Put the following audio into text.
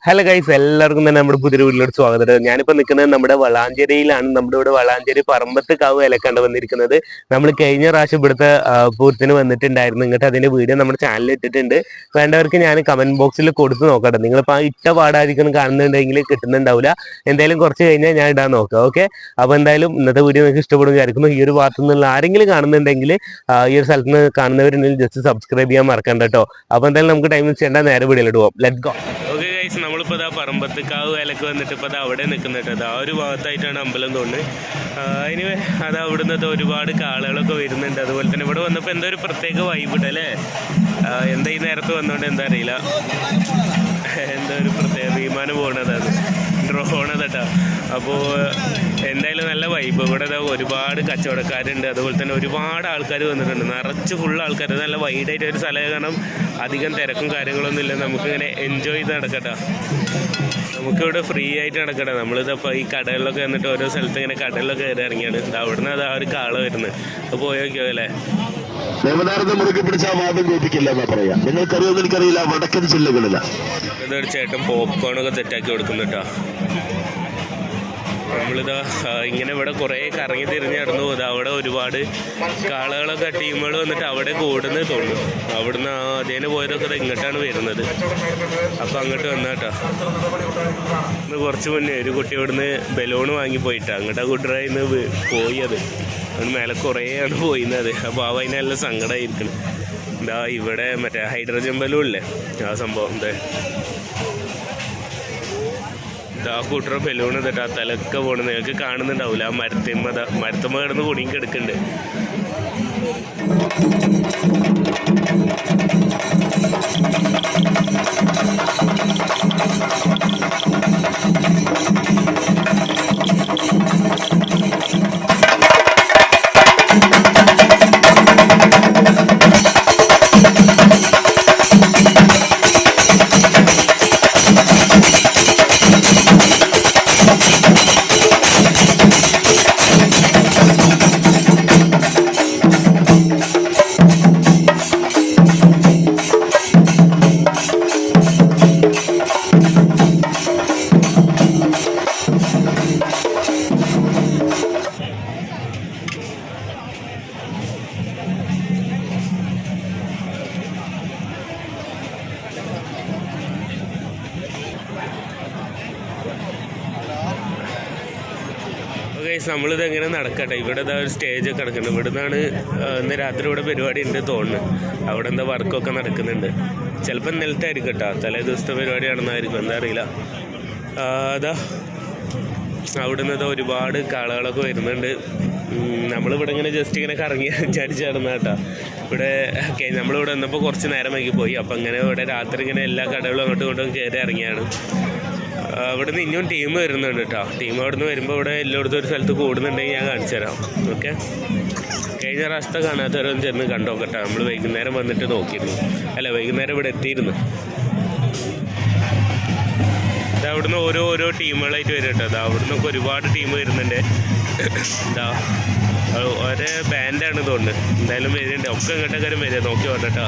Hello guys, എല്ലാവർക്കും തന്നെ നമ്മുടെ പുതിയൊരു വീട്ടിലോട്ട് സ്വാഗതം. ഞാനിപ്പോൾ നിൽക്കുന്നത് നമ്മുടെ വളാഞ്ചേരിയിലാണ്. നമ്മുടെ ഇവിടെ വളാഞ്ചേരി പറമ്പത്ത് കാവ് വിലക്കണ്ട് വന്നിരിക്കുന്നത്. നമ്മൾ കഴിഞ്ഞ പ്രാവശ്യം ഇവിടുത്തെ പൂരത്തിന് വന്നിട്ടുണ്ടായിരുന്നു. ഇങ്ങോട്ട് അതിന്റെ വീഡിയോ നമ്മുടെ ചാനലിൽ ഇട്ടിട്ടുണ്ട്. വേണ്ടവർക്ക് ഞാൻ കമന്റ് ബോക്സിൽ കൊടുത്ത് നോക്കട്ടെ. നിങ്ങളിപ്പോൾ ആ ഇട്ട പാടായിരിക്കും കാണുന്നുണ്ടെങ്കിൽ കിട്ടുന്നുണ്ടാവില്ല. എന്തായാലും കുറച്ച് കഴിഞ്ഞാൽ ഞാൻ ഇടാൻ നോക്കാം. ഓക്കെ, അപ്പോൾ എന്തായാലും ഇന്നത്തെ വീഡിയോ നിങ്ങൾക്ക് ഇഷ്ടപ്പെടും വിചാരിക്കുന്നു. ഈ ഒരു ഭാഗത്തു നിന്നുള്ള ആരെങ്കിലും കാണുന്നുണ്ടെങ്കിൽ ഈ ഒരു സ്ഥലത്ത് നിന്ന് കാണുന്നവരുണ്ടെങ്കിൽ ജസ്റ്റ് സബ്സ്ക്രൈബ് ചെയ്യാൻ മറക്കണ്ട കേട്ടോ. അപ്പോൾ എന്തായാലും നമുക്ക് ടൈം ചെയ്യേണ്ട നേരെ വീഡിയോയിലോട്ട് പോകാം. Let go. ഓക്കെ ഗൈസ്, നമ്മളിപ്പോൾ ഇതാ പറമ്പത്തേക്കാവ് വേലക്ക് വന്നിട്ട് ഇപ്പോൾ അത് അവിടെ നിൽക്കുന്നുണ്ട്. ആ ഒരു ഭാഗത്തായിട്ടാണ് അമ്പലം തോന്നുന്നത്. അതിന് അത് അവിടെ നിന്നത്തെ ഒരുപാട് കാളുകളൊക്കെ വരുന്നുണ്ട്. അതുപോലെ തന്നെ ഇവിടെ വന്നപ്പോൾ എന്തോ ഒരു പ്രത്യേക വൈബിട്ട് അല്ലേ. എന്താ ഈ നേരത്ത് വന്നോണ്ട് എന്താ അറിയില്ല, എന്തോ ഒരു പ്രത്യേക വിമാനം പോകണതാണ്, ഡ്രോൺ കേട്ടോ. അപ്പോൾ എന്തായാലും നല്ല വൈബ്. ഇവിടെ ഒരുപാട് കച്ചവടക്കാരുണ്ട്. അതുപോലെ തന്നെ ഒരുപാട് ആൾക്കാർ വന്നിട്ടുണ്ട്. നിറച്ച് ഫുൾ ആൾക്കാർ. നല്ല വൈഡായിട്ട് ഒരു സ്ഥലം, കാരണം അധികം തിരക്കും കാര്യങ്ങളൊന്നും ഇല്ല. നമുക്കിങ്ങനെ എൻജോയ് ചെയ്ത് നടക്കട്ടോ. നമുക്കിവിടെ ഫ്രീ ആയിട്ട് നടക്കട്ടെ. നമ്മളിതപ്പോൾ ഈ കടകളിലൊക്കെ വന്നിട്ട് ഓരോ സ്ഥലത്ത് ഇങ്ങനെ കടകളിലൊക്കെ കയറി ഇറങ്ങിയാണ്. അവിടുന്ന് അത് ആ ഒരു കാള വരുന്നത്. അപ്പോൾ പോയോക്കിയോ അല്ലേ. ദേവനാരത്തെ മുറുകെ പിടിച്ചാൽ വാദം കേൾപ്പിക്കില്ല എന്നാ പറയാ. നിങ്ങൾക്കറിയോന്ന് എനിക്കറിയില്ല, വടക്കൻ ജില്ലകളില്ല. ഇതൊരു ചേട്ടൻ പോപ്കോണൊക്കെ സെറ്റാക്കി കൊടുക്കുന്നുട്ടോ. നമ്മളിതാ ഇങ്ങനെ ഇവിടെ കുറേ കറങ്ങി തിരിഞ്ഞ് നടന്നു പോകുന്നത്. അവിടെ ഒരുപാട് കാളകളൊക്കെ ടീമുകൾ വന്നിട്ട് അവിടെ കൂടുന്നത് തോന്നുന്നു. അവിടുന്ന് അതേനെ പോയതൊക്കെ ഇങ്ങോട്ടാണ് വരുന്നത്. അപ്പോൾ അങ്ങോട്ട് വന്നാട്ടോ. ഇന്ന് കുറച്ച് മുന്നേ ഒരു കുട്ടി ഇവിടുന്ന് ബലൂൺ വാങ്ങി പോയിട്ടാ. അങ്ങോട്ട് ആ കുട്ടിയുടെ ഇന്ന് പോയി. അത് മേലെ കുറേയാണ് പോയിരുന്നത്. അപ്പോൾ അതിന് നല്ല സങ്കടമായിരിക്കണം. എന്താ ഇവിടെ മറ്റേ ഹൈഡ്രജൻ ബലൂൺ ഇല്ലേ, ആ സംഭവം. ആ കൂട്ടറ ബലൂൺ എന്നിട്ട് ആ തലക്കെ പോകണം. നിങ്ങൾക്ക് കാണുന്നുണ്ടാവില്ല. ആ മരത്തമ്മ കിടന്ന് കുടുങ്ങി കിടക്കുന്നുണ്ട്. നമ്മളിത് എങ്ങനെ നടക്കട്ടെ. ഇവിടെ ഒരു സ്റ്റേജൊക്കെ നടക്കുന്നുണ്ട്. ഇവിടെ നിന്നാണ് ഇന്ന് രാത്രി ഇവിടെ പരിപാടി ഉണ്ട് തോന്നുന്നു. അവിടെ എന്താ വർക്കൊക്കെ നടക്കുന്നുണ്ട്. ചിലപ്പോൾ ഇന്നലത്തെ ആയിരിക്കും കേട്ടോ. തലേ ദിവസത്തെ പരിപാടി നടന്നായിരിക്കും, എന്താ അറിയില്ല. അതാ അവിടെ നിന്ന് ഒരുപാട് കാളകളൊക്കെ വരുന്നുണ്ട്. നമ്മളിവിടെ ഇങ്ങനെ ജസ്റ്റ് ഇങ്ങനെ കറങ്ങി ചടിച്ച് നടന്ന കേട്ടോ. ഇവിടെ നമ്മളിവിടെ വന്നപ്പോൾ കുറച്ച് നേരം വൈകി പോയി. അപ്പം അങ്ങനെ ഇവിടെ രാത്രി ഇങ്ങനെ എല്ലാ കടകളും അങ്ങോട്ടും ഇങ്ങോട്ടും കയറി ഇറങ്ങിയാണ്. അവിടെ നിന്ന് ഇനിയും ടീം വരുന്നുണ്ട് കേട്ടോ. ടീം അവിടെ നിന്ന് വരുമ്പോൾ ഇവിടെ എല്ലായിടത്തും ഒരു സ്ഥലത്ത് കൂടുന്നുണ്ടെങ്കിൽ ഞാൻ കാണിച്ചു തരാം. ഓക്കെ, കഴിഞ്ഞ പ്രാവശ്യത്തെ കാണാത്തവരൊന്നും ചെന്ന് കണ്ടോക്കട്ടെ. നമ്മൾ വൈകുന്നേരം വന്നിട്ട് നോക്കിയിരുന്നു. അല്ല, വൈകുന്നേരം ഇവിടെ എത്തിയിരുന്നു. ഇത് അവിടുന്ന് ഓരോ ടീമുകളായിട്ട് വരും കേട്ടോ. അത് അവിടെ നിന്നൊക്കെ ഒരുപാട് ടീം വരുന്നുണ്ട്. എന്താ ഒരേ ബാൻഡാണ് തോന്നുന്നത്. എന്തായാലും വരുന്നുണ്ട്. ഒക്കെ ഇങ്ങോട്ടേക്കാരും വരിക. നോക്കി വരട്ടോ.